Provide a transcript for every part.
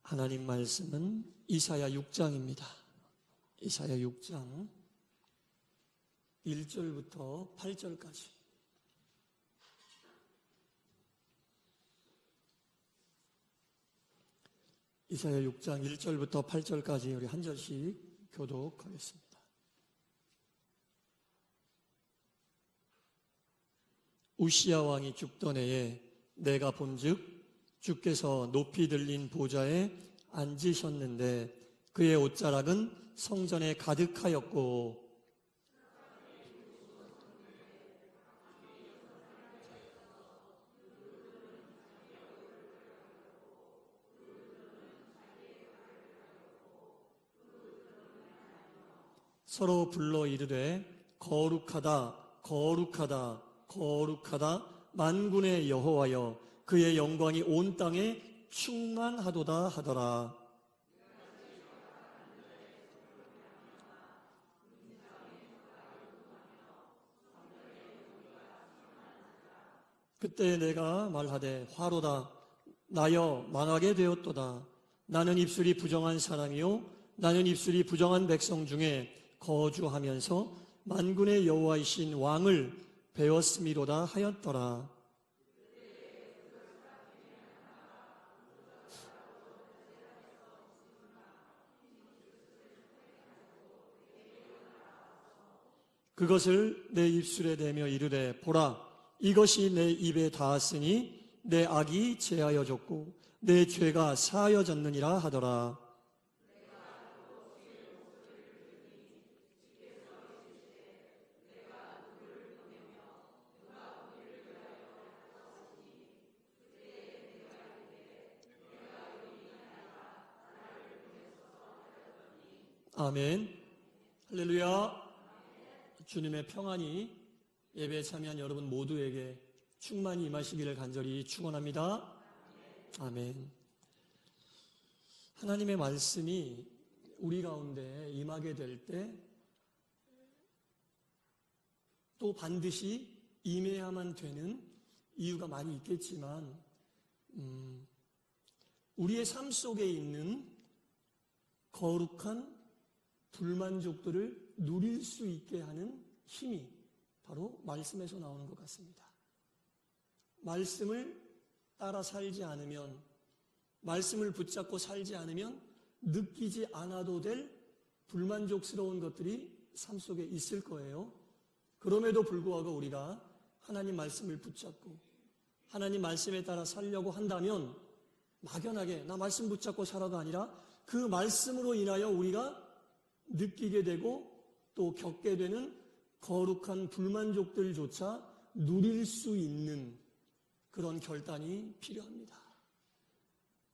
하나님 말씀은 이사야 6장입니다. 이사야 6장 1절부터 8절까지. 이사야 6장 1절부터 8절까지 우리 한 절씩 교독하겠습니다. 우시야 왕이 죽던 해에 내가 본즉 주께서 높이 들린 보좌에 앉으셨는데 그의 옷자락은 성전에 가득하였고 서로 불러 이르되 거룩하다 거룩하다 거룩하다 만군의 여호와여 그의 영광이 온 땅에 충만하도다 하더라. 그때 내가 말하되 화로다 나여 망하게 되었도다. 나는 입술이 부정한 사람이요 나는 입술이 부정한 백성 중에 거주하면서 만군의 여호와이신 왕을 배웠음이로다 하였더라. 그것을 내 입술에 대며 이르되 보라 이것이 내 입에 닿았으니 내 악이 제하여졌고 내 죄가 사하여졌느니라 하더라. 아멘. 할렐루야. 주님의 평안이 예배에 참여한 여러분 모두에게 충만히 임하시기를 간절히 축원합니다. 아멘. 하나님의 말씀이 우리 가운데 임하게 될 때 또 반드시 임해야만 되는 이유가 많이 있겠지만 우리의 삶 속에 있는 거룩한 불만족들을 누릴 수 있게 하는 힘이 바로 말씀에서 나오는 것 같습니다. 말씀을 따라 살지 않으면, 말씀을 붙잡고 살지 않으면 느끼지 않아도 될 불만족스러운 것들이 삶 속에 있을 거예요. 그럼에도 불구하고 우리가 하나님 말씀을 붙잡고 하나님 말씀에 따라 살려고 한다면 막연하게 나 말씀 붙잡고 살아가 아니라 그 말씀으로 인하여 우리가 느끼게 되고 또 겪게 되는 거룩한 불만족들조차 누릴 수 있는 그런 결단이 필요합니다.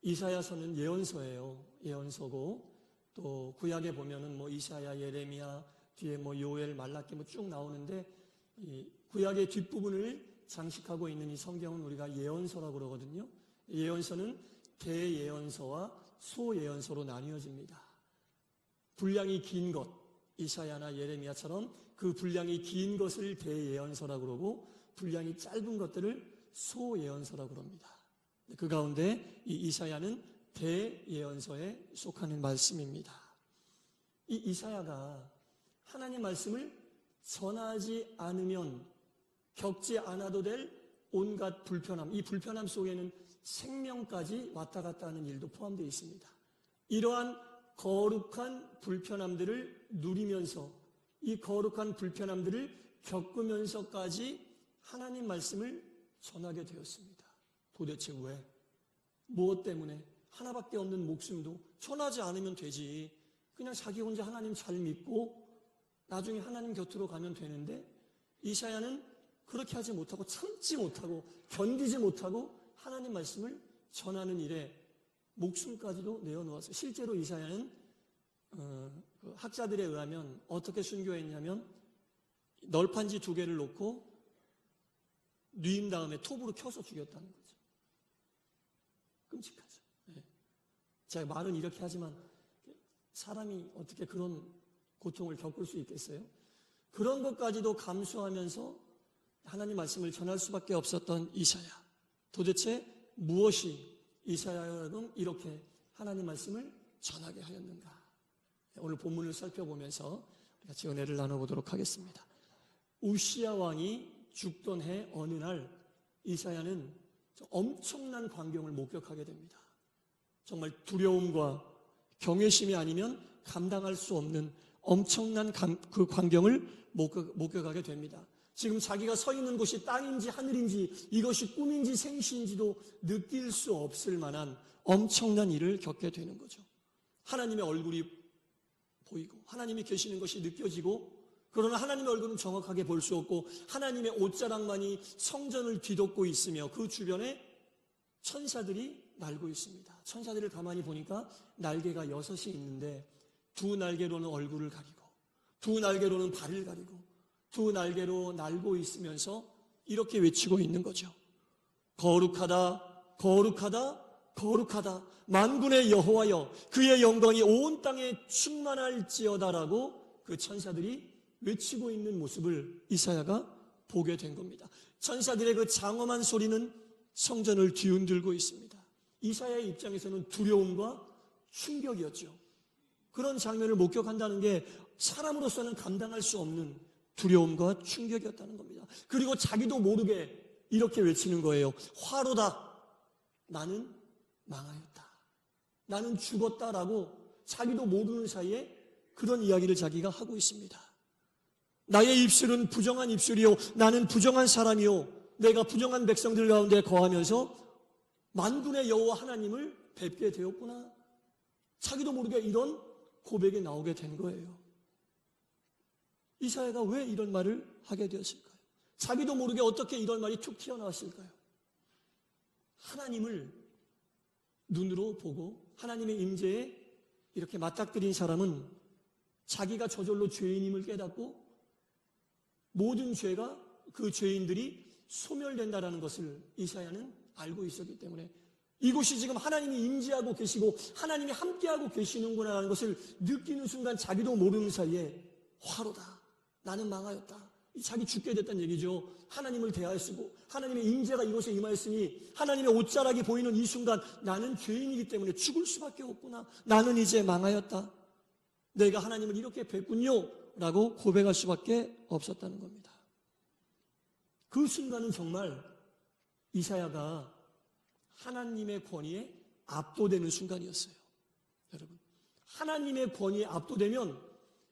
이사야서는 예언서예요. 예언서고 또 구약에 보면은 이사야, 예레미야, 뒤에 요엘, 말라기 쭉 나오는데 이 구약의 뒷부분을 장식하고 있는 이 성경은 우리가 예언서라고 그러거든요. 예언서는 대예언서와 소예언서로 나뉘어집니다. 분량이 긴 것, 이사야나 예레미야처럼 그 분량이 긴 것을 대예언서라고 그러고 분량이 짧은 것들을 소예언서라고 그럽니다. 그 가운데 이 이사야는 대예언서에 속하는 말씀입니다. 이 이사야가 하나님 말씀을 전하지 않으면 겪지 않아도 될 온갖 불편함, 이 불편함 속에는 생명까지 왔다 갔다 하는 일도 포함되어 있습니다. 이러한 거룩한 불편함들을 누리면서 이 거룩한 불편함들을 겪으면서까지 하나님 말씀을 전하게 되었습니다. 도대체 왜? 무엇 때문에? 하나밖에 없는 목숨도 전하지 않으면 되지. 그냥 자기 혼자 하나님 잘 믿고 나중에 하나님 곁으로 가면 되는데 이사야는 그렇게 하지 못하고 참지 못하고 견디지 못하고 하나님 말씀을 전하는 일에 목숨까지도 내어놓았어요. 실제로 이사야는 학자들에 의하면 어떻게 순교했냐면 널판지 2개를 놓고 뉘인 다음에 톱으로 켜서 죽였다는 거죠. 끔찍하죠. 네. 제가 말은 이렇게 하지만 사람이 어떻게 그런 고통을 겪을 수 있겠어요? 그런 것까지도 감수하면서 하나님 말씀을 전할 수밖에 없었던 이사야. 도대체 무엇이 이사야는 이렇게 하나님 말씀을 전하게 하였는가? 오늘 본문을 살펴보면서 같이 은혜를 나눠보도록 하겠습니다. 우시야 왕이 죽던 해 어느 날 이사야는 엄청난 광경을 목격하게 됩니다. 정말 두려움과 경외심이 아니면 감당할 수 없는 엄청난 그 광경을 목격하게 됩니다. 지금 자기가 서 있는 곳이 땅인지 하늘인지 이것이 꿈인지 생시인지도 느낄 수 없을 만한 엄청난 일을 겪게 되는 거죠. 하나님의 얼굴이 보이고 하나님이 계시는 것이 느껴지고, 그러나 하나님의 얼굴은 정확하게 볼 수 없고 하나님의 옷자락만이 성전을 뒤덮고 있으며 그 주변에 천사들이 날고 있습니다. 천사들을 가만히 보니까 날개가 6이 있는데 두 날개로는 얼굴을 가리고 두 날개로는 발을 가리고 두 날개로 날고 있으면서 이렇게 외치고 있는 거죠. 거룩하다, 거룩하다, 거룩하다. 만군의 여호와여, 그의 영광이 온 땅에 충만할지어다라고 그 천사들이 외치고 있는 모습을 이사야가 보게 된 겁니다. 천사들의 그 장엄한 소리는 성전을 뒤흔들고 있습니다. 이사야의 입장에서는 두려움과 충격이었죠. 그런 장면을 목격한다는 게 사람으로서는 감당할 수 없는 두려움과 충격이었다는 겁니다. 그리고 자기도 모르게 이렇게 외치는 거예요. 화로다. 나는 망하였다. 나는 죽었다라고 자기도 모르는 사이에 그런 이야기를 자기가 하고 있습니다. 나의 입술은 부정한 입술이요, 나는 부정한 사람이요, 내가 부정한 백성들 가운데 거하면서 만군의 여호와 하나님을 뵙게 되었구나. 자기도 모르게 이런 고백이 나오게 된 거예요. 이사야가 왜 이런 말을 하게 되었을까요? 자기도 모르게 어떻게 이런 말이 툭 튀어나왔을까요? 하나님을 눈으로 보고 하나님의 임재에 이렇게 맞닥뜨린 사람은 자기가 저절로 죄인임을 깨닫고 모든 죄가 그 죄인들이 소멸된다라는 것을 이사야는 알고 있었기 때문에 이곳이 지금 하나님이 임재하고 계시고 하나님이 함께하고 계시는구나라는 것을 느끼는 순간 자기도 모르는 사이에 화로다. 나는 망하였다. 자기 죽게 됐다는 얘기죠. 하나님을 대하였고 하나님의 임재가 이곳에 임하였으니 하나님의 옷자락이 보이는 이 순간 나는 죄인이기 때문에 죽을 수밖에 없구나. 나는 이제 망하였다. 내가 하나님을 이렇게 뵙군요 라고 고백할 수밖에 없었다는 겁니다. 그 순간은 정말 이사야가 하나님의 권위에 압도되는 순간이었어요. 여러분, 하나님의 권위에 압도되면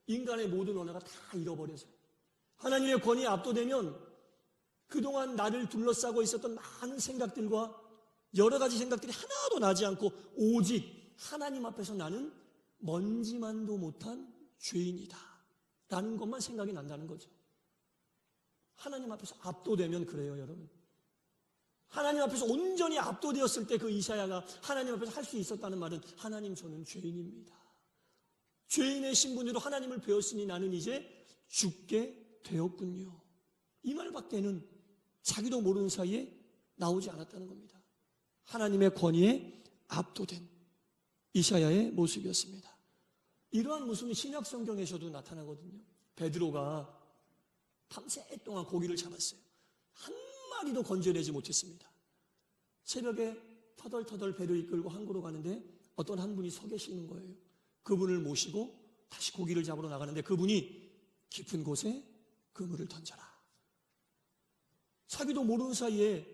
인간의 모든 언어가 다 잃어버려져요. 하나님의 권위에 압도되면 그동안 나를 둘러싸고 있었던 많은 생각들과 여러 가지 생각들이 하나도 나지 않고 오직 하나님 앞에서 나는 먼지만도 못한 죄인이다 라는 것만 생각이 난다는 거죠. 하나님 앞에서 압도되면 그래요, 여러분. 하나님 앞에서 온전히 압도되었을 때 그 이사야가 하나님 앞에서 할 수 있었다는 말은 하나님, 저는 죄인입니다. 죄인의 신분으로 하나님을 배웠으니 나는 이제 죽게 되었군요. 이 말밖에는 자기도 모르는 사이에 나오지 않았다는 겁니다. 하나님의 권위에 압도된 이사야의 모습이었습니다. 이러한 모습이 신약 성경에서도 나타나거든요. 베드로가 밤새 동안 고기를 잡았어요. 한 마리도 건져내지 못했습니다. 새벽에 터덜터덜 배를 이끌고 항구로 가는데 어떤 한 분이 서 계시는 거예요. 그분을 모시고 다시 고기를 잡으러 나가는데 그분이 깊은 곳에 그물을 던져라. 자기도 모르는 사이에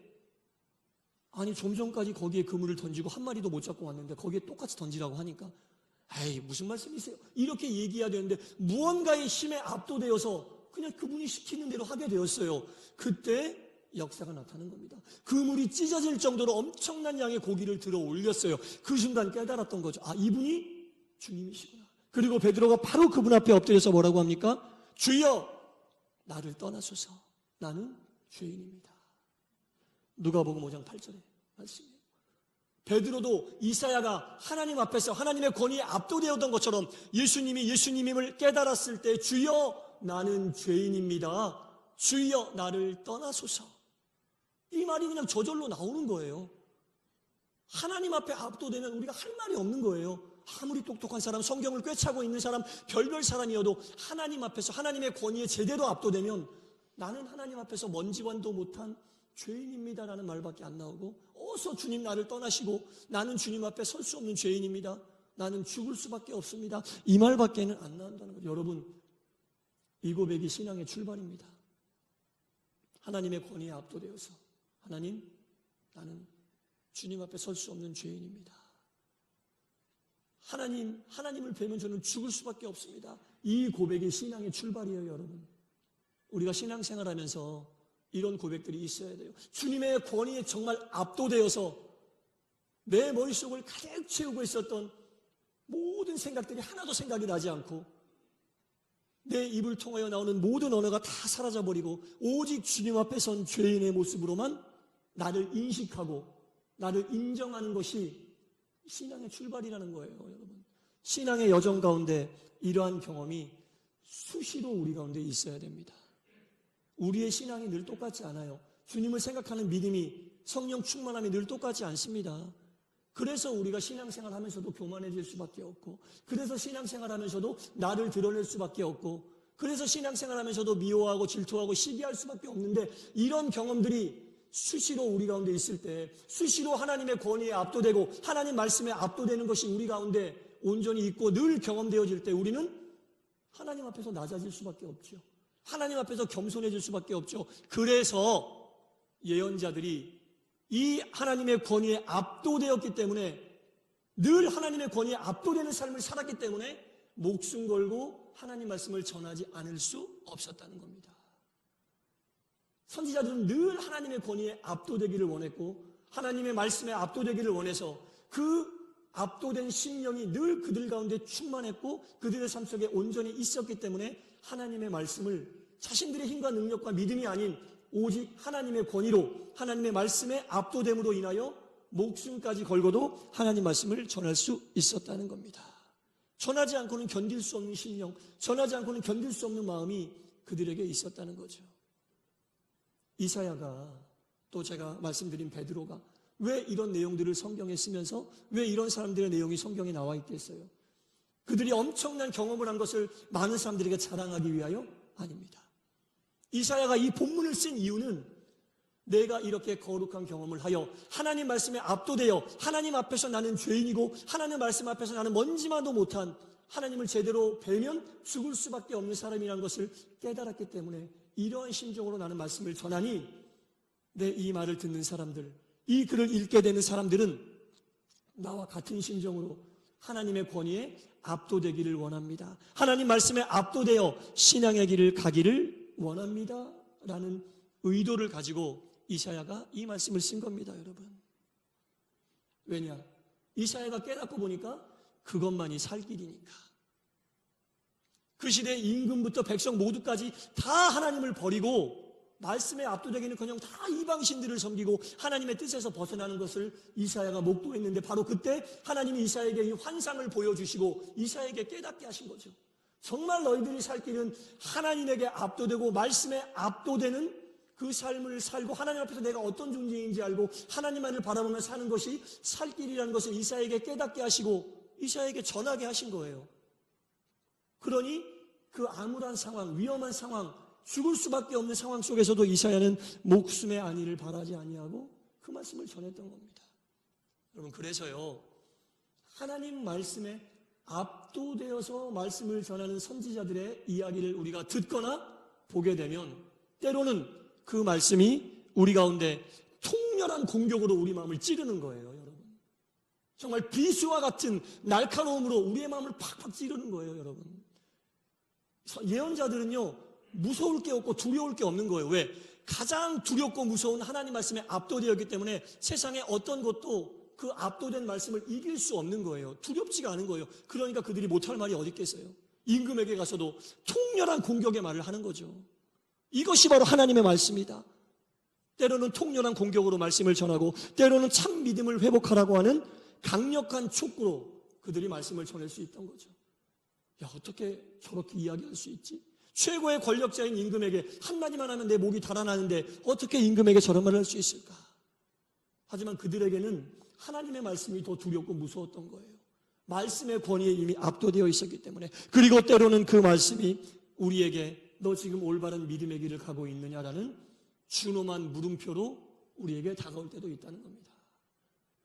아니 좀 전까지 거기에 그물을 던지고 한 마리도 못 잡고 왔는데 거기에 똑같이 던지라고 하니까 에이 무슨 말씀이세요? 이렇게 얘기해야 되는데 무언가의 힘에 압도되어서 그냥 그분이 시키는 대로 하게 되었어요. 그때 역사가 나타나는 겁니다. 그물이 찢어질 정도로 엄청난 양의 고기를 들어 올렸어요. 그 순간 깨달았던 거죠. 아, 이분이 주님이시구나. 그리고 베드로가 바로 그분 앞에 엎드려서 뭐라고 합니까? 주여, 나를 떠나소서. 나는 죄인입니다. 누가복음 5장 8절에 말씀이에요. 베드로도 이사야가 하나님 앞에서 하나님의 권위에 압도되었던 것처럼 예수님이 예수님임을 깨달았을 때 주여, 나는 죄인입니다. 주여, 나를 떠나소서. 이 말이 그냥 저절로 나오는 거예요. 하나님 앞에 압도되면 우리가 할 말이 없는 거예요. 아무리 똑똑한 사람, 성경을 꿰차고 있는 사람, 별별 사람이어도 하나님 앞에서 하나님의 권위에 제대로 압도되면 나는 하나님 앞에서 먼지만도 못한 죄인입니다라는 말밖에 안 나오고 비로소 주님 나를 떠나시고 나는 주님 앞에 설 수 없는 죄인입니다. 나는 죽을 수밖에 없습니다. 이 말밖에는 안 나온다는 거죠. 여러분, 이 고백이 신앙의 출발입니다. 하나님의 권위에 압도되어서 하나님, 나는 주님 앞에 설 수 없는 죄인입니다. 하나님을 뵈면 저는 죽을 수밖에 없습니다. 이 고백이 신앙의 출발이에요, 여러분. 우리가 신앙생활하면서 이런 고백들이 있어야 돼요. 주님의 권위에 정말 압도되어서 내 머릿속을 가득 채우고 있었던 모든 생각들이 하나도 생각이 나지 않고 내 입을 통하여 나오는 모든 언어가 다 사라져버리고 오직 주님 앞에 선 죄인의 모습으로만 나를 인식하고 나를 인정하는 것이 신앙의 출발이라는 거예요, 여러분. 신앙의 여정 가운데 이러한 경험이 수시로 우리 가운데 있어야 됩니다. 우리의 신앙이 늘 똑같지 않아요. 주님을 생각하는 믿음이, 성령 충만함이 늘 똑같지 않습니다. 그래서 우리가 신앙생활 하면서도 교만해질 수밖에 없고, 그래서 신앙생활 하면서도 나를 드러낼 수밖에 없고, 그래서 신앙생활 하면서도 미워하고 질투하고 시기할 수밖에 없는데, 이런 경험들이 수시로 우리 가운데 있을 때, 수시로 하나님의 권위에 압도되고 하나님 말씀에 압도되는 것이 우리 가운데 온전히 있고 늘 경험되어질 때 우리는 하나님 앞에서 낮아질 수밖에 없죠. 하나님 앞에서 겸손해질 수밖에 없죠. 그래서 예언자들이 이 하나님의 권위에 압도되었기 때문에, 늘 하나님의 권위에 압도되는 삶을 살았기 때문에 목숨 걸고 하나님 말씀을 전하지 않을 수 없었다는 겁니다. 선지자들은 늘 하나님의 권위에 압도되기를 원했고 하나님의 말씀에 압도되기를 원해서 그 압도된 심령이 늘 그들 가운데 충만했고 그들의 삶 속에 온전히 있었기 때문에 하나님의 말씀을 자신들의 힘과 능력과 믿음이 아닌 오직 하나님의 권위로, 하나님의 말씀에 압도됨으로 인하여 목숨까지 걸고도 하나님 말씀을 전할 수 있었다는 겁니다. 전하지 않고는 견딜 수 없는 심령, 전하지 않고는 견딜 수 없는 마음이 그들에게 있었다는 거죠. 이사야가, 또 제가 말씀드린 베드로가 왜 이런 내용들을 성경에 쓰면서 왜 이런 사람들의 내용이 성경에 나와 있겠어요? 그들이 엄청난 경험을 한 것을 많은 사람들에게 자랑하기 위하여? 아닙니다. 이사야가 이 본문을 쓴 이유는 내가 이렇게 거룩한 경험을 하여 하나님 말씀에 압도되어 하나님 앞에서 나는 죄인이고 하나님 말씀 앞에서 나는 먼지만도 못한, 하나님을 제대로 뵈면 죽을 수밖에 없는 사람이라는 것을 깨달았기 때문에 이러한 심정으로 나는 말씀을 전하니, 내 이 말을 듣는 사람들, 이 글을 읽게 되는 사람들은 나와 같은 심정으로 하나님의 권위에 압도되기를 원합니다. 하나님 말씀에 압도되어 신앙의 길을 가기를 원합니다 라는 의도를 가지고 이사야가 이 말씀을 쓴 겁니다, 여러분. 왜냐? 이사야가 깨닫고 보니까 그것만이 살 길이니까. 그 시대의 임금부터 백성 모두까지 다 하나님을 버리고 말씀에 압도되기는커녕 다 이방신들을 섬기고 하나님의 뜻에서 벗어나는 것을 이사야가 목도했는데, 바로 그때 하나님이 이사야에게 이 환상을 보여주시고 이사야에게 깨닫게 하신 거죠. 정말 너희들이 살 길은 하나님에게 압도되고 말씀에 압도되는 그 삶을 살고 하나님 앞에서 내가 어떤 존재인지 알고 하나님만을 바라보며 사는 것이 살 길이라는 것을 이사야에게 깨닫게 하시고 이사야에게 전하게 하신 거예요. 그러니 그 암울한 상황, 위험한 상황, 죽을 수밖에 없는 상황 속에서도 이사야는 목숨의 안위를 바라지 아니하고 그 말씀을 전했던 겁니다. 여러분, 그래서요, 하나님 말씀에 압도되어서 말씀을 전하는 선지자들의 이야기를 우리가 듣거나 보게 되면 때로는 그 말씀이 우리 가운데 통렬한 공격으로 우리 마음을 찌르는 거예요, 여러분. 정말 비수와 같은 날카로움으로 우리의 마음을 팍팍 찌르는 거예요, 여러분. 예언자들은요, 무서울 게 없고 두려울 게 없는 거예요. 왜? 가장 두렵고 무서운 하나님 말씀에 압도되었기 때문에 세상에 어떤 것도 그 압도된 말씀을 이길 수 없는 거예요. 두렵지가 않은 거예요. 그러니까 그들이 못할 말이 어디 있겠어요? 임금에게 가서도 통렬한 공격의 말을 하는 거죠. 이것이 바로 하나님의 말씀이다. 때로는 통렬한 공격으로 말씀을 전하고 때로는 참 믿음을 회복하라고 하는 강력한 촉구로 그들이 말씀을 전할 수 있던 거죠. 야, 어떻게 저렇게 이야기할 수 있지? 최고의 권력자인 임금에게 한마디만 하면 내 목이 달아나는데 어떻게 임금에게 저런 말을 할 수 있을까? 하지만 그들에게는 하나님의 말씀이 더 두렵고 무서웠던 거예요. 말씀의 권위에 이미 압도되어 있었기 때문에. 그리고 때로는 그 말씀이 우리에게 너 지금 올바른 믿음의 길을 가고 있느냐라는 준엄한 물음표로 우리에게 다가올 때도 있다는 겁니다.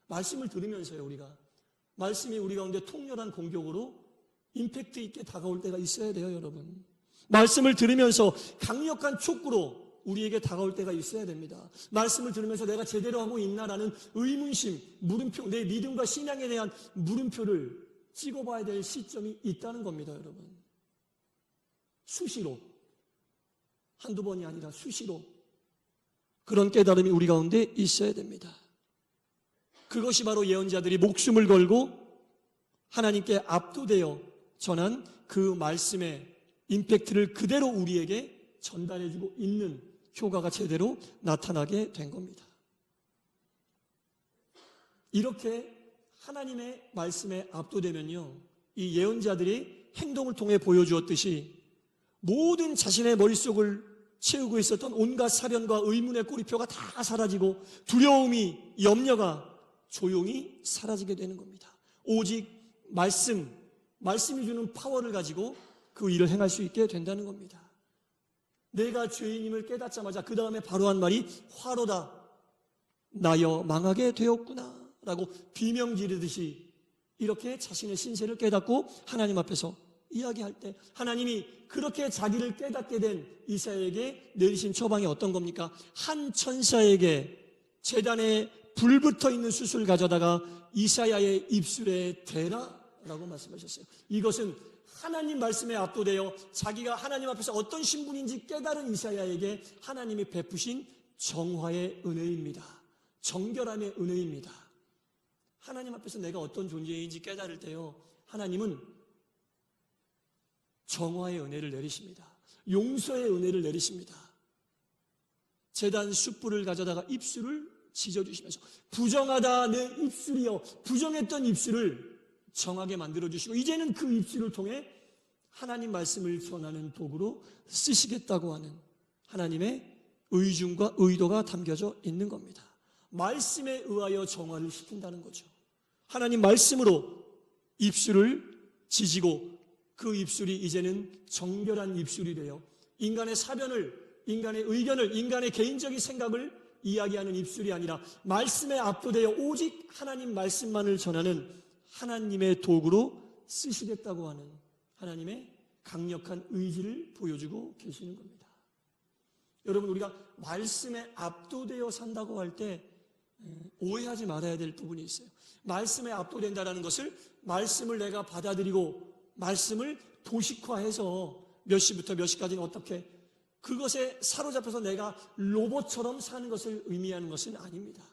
말씀을 들으면서요, 우리가. 말씀이 우리 가운데 통렬한 공격으로 임팩트 있게 다가올 때가 있어야 돼요, 여러분. 말씀을 들으면서 강력한 촉구로 우리에게 다가올 때가 있어야 됩니다. 말씀을 들으면서 내가 제대로 하고 있나라는 의문심, 물음표, 내 믿음과 신앙에 대한 물음표를 찍어봐야 될 시점이 있다는 겁니다, 여러분. 수시로, 한두 번이 아니라 수시로 그런 깨달음이 우리 가운데 있어야 됩니다. 그것이 바로 예언자들이 목숨을 걸고 하나님께 압도되어 전한 그 말씀의 임팩트를 그대로 우리에게 전달해주고 있는 효과가 제대로 나타나게 된 겁니다. 이렇게 하나님의 말씀에 압도되면요, 이 예언자들이 행동을 통해 보여주었듯이 모든 자신의 머릿속을 채우고 있었던 온갖 사변과 의문의 꼬리표가 다 사라지고 두려움이, 염려가 조용히 사라지게 되는 겁니다. 오직 말씀이 주는 파워를 가지고 그 일을 행할 수 있게 된다는 겁니다. 내가 죄인임을 깨닫자마자 그 다음에 바로 한 말이 화로다. 나여 망하게 되었구나 라고 비명 지르듯이 이렇게 자신의 신세를 깨닫고 하나님 앞에서 이야기할 때 하나님이 그렇게 자기를 깨닫게 된 이사야에게 내리신 처방이 어떤 겁니까? 한 천사에게 제단에 불 붙어 있는 숯을 가져다가 이사야의 입술에 대라라고 말씀하셨어요. 이것은 하나님 말씀에 압도되어 자기가 하나님 앞에서 어떤 신분인지 깨달은 이사야에게 하나님이 베푸신 정화의 은혜입니다. 정결함의 은혜입니다. 하나님 앞에서 내가 어떤 존재인지 깨달을 때요, 하나님은 정화의 은혜를 내리십니다. 용서의 은혜를 내리십니다. 제단 숯불을 가져다가 입술을 찢어주시면서 부정하다 내 입술이여, 부정했던 입술을 정하게 만들어주시고 이제는 그 입술을 통해 하나님 말씀을 전하는 도구로 쓰시겠다고 하는 하나님의 의중과 의도가 담겨져 있는 겁니다. 말씀에 의하여 정화를 시킨다는 거죠. 하나님 말씀으로 입술을 지지고 그 입술이 이제는 정결한 입술이 되어 인간의 사변을, 인간의 의견을, 인간의 개인적인 생각을 이야기하는 입술이 아니라 말씀에 압도되어 오직 하나님 말씀만을 전하는 하나님의 도구로 쓰시겠다고 하는 하나님의 강력한 의지를 보여주고 계시는 겁니다. 여러분, 우리가 말씀에 압도되어 산다고 할 때 오해하지 말아야 될 부분이 있어요. 말씀에 압도된다는 것을 말씀을 내가 받아들이고 말씀을 도식화해서 몇 시부터 몇 시까지는 어떻게 그것에 사로잡혀서 내가 로봇처럼 사는 것을 의미하는 것은 아닙니다.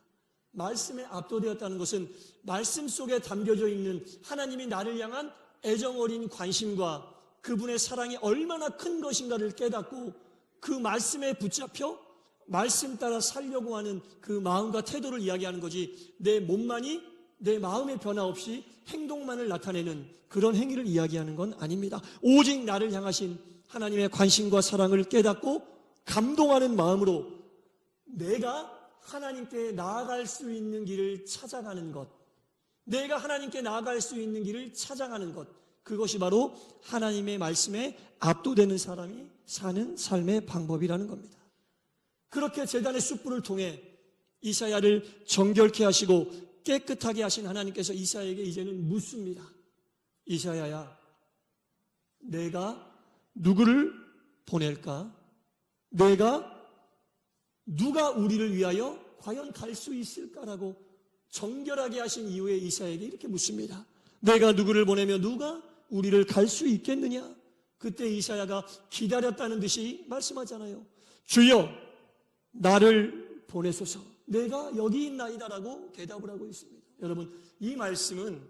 말씀에 압도되었다는 것은 말씀 속에 담겨져 있는 하나님이 나를 향한 애정어린 관심과 그분의 사랑이 얼마나 큰 것인가를 깨닫고 그 말씀에 붙잡혀 말씀 따라 살려고 하는 그 마음과 태도를 이야기하는 거지, 내 몸만이 내 마음의 변화 없이 행동만을 나타내는 그런 행위를 이야기하는 건 아닙니다. 오직 나를 향하신 하나님의 관심과 사랑을 깨닫고 감동하는 마음으로 내가 하나님께 나아갈 수 있는 길을 찾아가는 것, 내가 하나님께 나아갈 수 있는 길을 찾아가는 것, 그것이 바로 하나님의 말씀에 압도되는 사람이 사는 삶의 방법이라는 겁니다. 그렇게 제단의 숯불을 통해 이사야를 정결케 하시고 깨끗하게 하신 하나님께서 이사야에게 이제는 묻습니다. 이사야야, 내가 누구를 보낼까? 누가 우리를 위하여 과연 갈 수 있을까라고 정결하게 하신 이후에 이사야에게 이렇게 묻습니다. 내가 누구를 보내며 누가 우리를 갈 수 있겠느냐? 그때 이사야가 기다렸다는 듯이 말씀하잖아요. 주여, 나를 보내소서, 내가 여기 있나이다라고 대답을 하고 있습니다. 여러분, 이 말씀은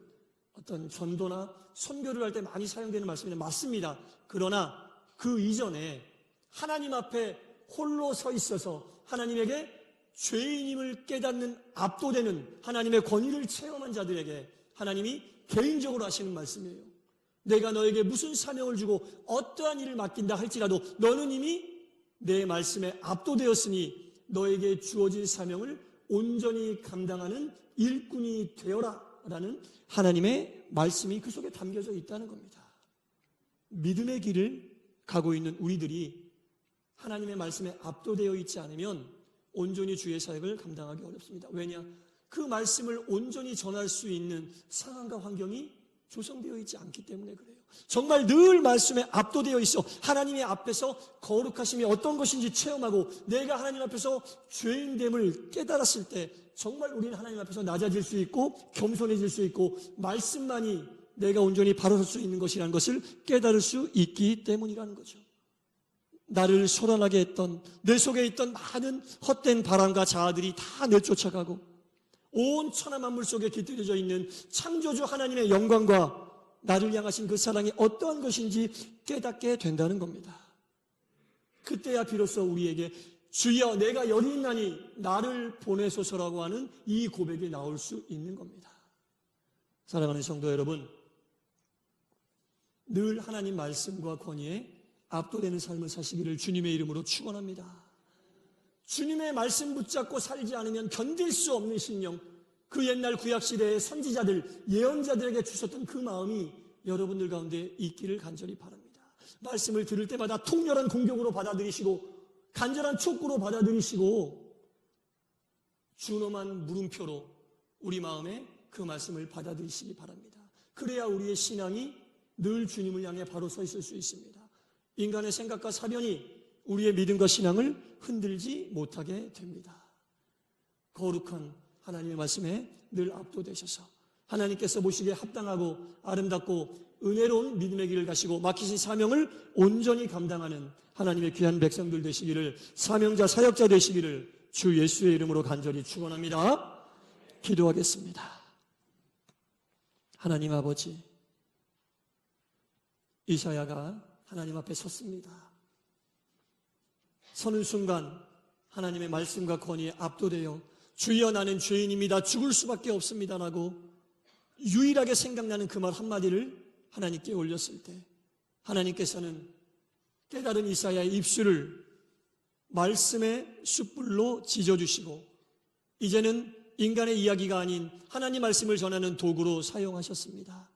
어떤 전도나 선교를 할 때 많이 사용되는 말씀이 맞습니다. 그러나 그 이전에 하나님 앞에 홀로 서 있어서 하나님에게 죄인임을 깨닫는 압도되는 하나님의 권위를 체험한 자들에게 하나님이 개인적으로 하시는 말씀이에요. 내가 너에게 무슨 사명을 주고 어떠한 일을 맡긴다 할지라도 너는 이미 내 말씀에 압도되었으니 너에게 주어진 사명을 온전히 감당하는 일꾼이 되어라 라는 하나님의 말씀이 그 속에 담겨져 있다는 겁니다. 믿음의 길을 가고 있는 우리들이 하나님의 말씀에 압도되어 있지 않으면 온전히 주의 사역을 감당하기 어렵습니다. 왜냐? 그 말씀을 온전히 전할 수 있는 상황과 환경이 조성되어 있지 않기 때문에 그래요. 정말 늘 말씀에 압도되어 있어 하나님의 앞에서 거룩하심이 어떤 것인지 체험하고 내가 하나님 앞에서 죄인됨을 깨달았을 때 정말 우리는 하나님 앞에서 낮아질 수 있고 겸손해질 수 있고 말씀만이 내가 온전히 바로 설 수 있는 것이라는 것을 깨달을 수 있기 때문이라는 거죠. 나를 소란하게 했던 내 속에 있던 많은 헛된 바람과 자아들이 다 내쫓아가고 온 천하 만물 속에 깃들여져 있는 창조주 하나님의 영광과 나를 향하신 그 사랑이 어떠한 것인지 깨닫게 된다는 겁니다. 그때야 비로소 우리에게 주여 내가 여기 있나니 나를 보내소서라고 하는 이 고백이 나올 수 있는 겁니다. 사랑하는 성도 여러분, 늘 하나님 말씀과 권위에 압도되는 삶을 사시기를 주님의 이름으로 축원합니다. 주님의 말씀 붙잡고 살지 않으면 견딜 수 없는 심령, 그 옛날 구약시대의 선지자들, 예언자들에게 주셨던 그 마음이 여러분들 가운데 있기를 간절히 바랍니다. 말씀을 들을 때마다 통렬한 공격으로 받아들이시고 간절한 촉구로 받아들이시고 준엄한 물음표로 우리 마음에 그 말씀을 받아들이시기 바랍니다. 그래야 우리의 신앙이 늘 주님을 향해 바로 서 있을 수 있습니다. 인간의 생각과 사변이 우리의 믿음과 신앙을 흔들지 못하게 됩니다. 거룩한 하나님의 말씀에 늘 압도되셔서 하나님께서 보시기에 합당하고 아름답고 은혜로운 믿음의 길을 가시고 맡기신 사명을 온전히 감당하는 하나님의 귀한 백성들 되시기를, 사명자 사역자 되시기를 주 예수의 이름으로 간절히 축원합니다. 기도하겠습니다. 하나님 아버지, 이사야가 하나님 앞에 섰습니다. 서는 순간 하나님의 말씀과 권위에 압도되어 주여 나는 죄인입니다. 죽을 수밖에 없습니다라고 유일하게 생각나는 그 말 한마디를 하나님께 올렸을 때 하나님께서는 깨달은 이사야의 입술을 말씀의 숯불로 지져주시고 이제는 인간의 이야기가 아닌 하나님 말씀을 전하는 도구로 사용하셨습니다.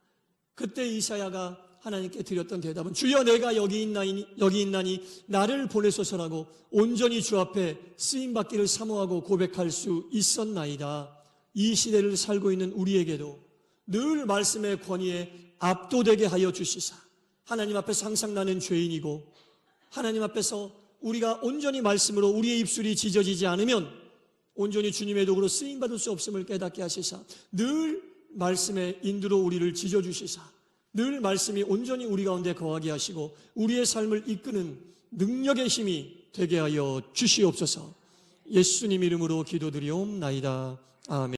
그때 이사야가 하나님께 드렸던 대답은 주여 내가 여기 있나니 나를 보내소서라고 온전히 주 앞에 쓰임받기를 사모하고 고백할 수 있었나이다. 이 시대를 살고 있는 우리에게도 늘 말씀의 권위에 압도되게 하여 주시사 하나님 앞에서 항상 나는 죄인이고 하나님 앞에서 우리가 온전히 말씀으로 우리의 입술이 지져지지 않으면 온전히 주님의 도구로 쓰임받을 수 없음을 깨닫게 하시사 늘 말씀의 인도로 우리를 지져주시사 늘 말씀이 온전히 우리 가운데 거하게 하시고 우리의 삶을 이끄는 능력의 힘이 되게 하여 주시옵소서. 예수님 이름으로 기도드리옵나이다. 아멘.